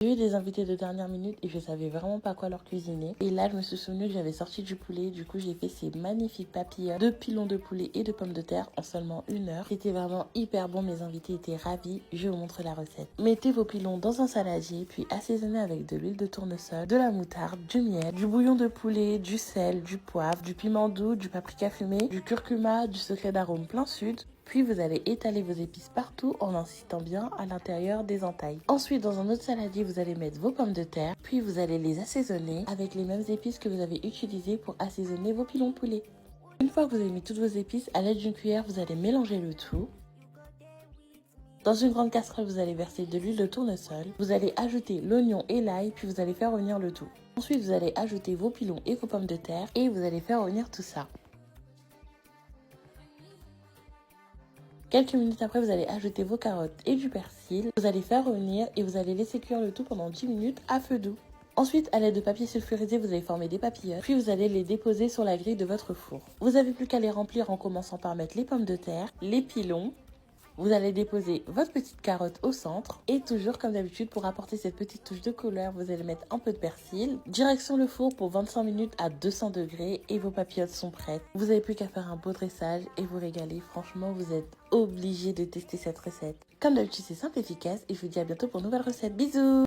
J'ai eu des invités de dernière minute et je savais vraiment pas quoi leur cuisiner. Et là, je me suis souvenu que j'avais sorti du poulet. Du coup, j'ai fait ces magnifiques papillotes de pilons de poulet et de pommes de terre en seulement 1 heure. C'était vraiment hyper bon. Mes invités étaient ravis. Je vous montre la recette. Mettez vos pilons dans un saladier, puis assaisonnez avec de l'huile de tournesol, de la moutarde, du miel, du bouillon de poulet, du sel, du poivre, du piment doux, du paprika fumé, du curcuma, du secret d'arôme plein sud. Puis vous allez étaler vos épices partout en insistant bien à l'intérieur des entailles. Ensuite, dans un autre saladier, vous allez mettre vos pommes de terre, puis vous allez les assaisonner avec les mêmes épices que vous avez utilisées pour assaisonner vos pilons poulet. Une fois que vous avez mis toutes vos épices, à l'aide d'une cuillère, vous allez mélanger le tout. Dans une grande casserole, vous allez verser de l'huile de tournesol. Vous allez ajouter l'oignon et l'ail, puis vous allez faire revenir le tout. Ensuite, vous allez ajouter vos pilons et vos pommes de terre et vous allez faire revenir tout ça. Quelques minutes après, vous allez ajouter vos carottes et du persil. Vous allez faire revenir et vous allez laisser cuire le tout pendant 10 minutes à feu doux. Ensuite, à l'aide de papier sulfurisé, vous allez former des papillotes, puis vous allez les déposer sur la grille de votre four. Vous n'avez plus qu'à les remplir en commençant par mettre les pommes de terre, les pilons. Vous allez déposer votre petite carotte au centre et toujours comme d'habitude pour apporter cette petite touche de couleur, vous allez mettre un peu de persil. Direction le four pour 25 minutes à 200 degrés et vos papillotes sont prêtes. Vous n'avez plus qu'à faire un beau dressage et vous régaler. Franchement, vous êtes obligés de tester cette recette. Comme d'habitude, c'est simple et efficace et je vous dis à bientôt pour une nouvelle recette. Bisous!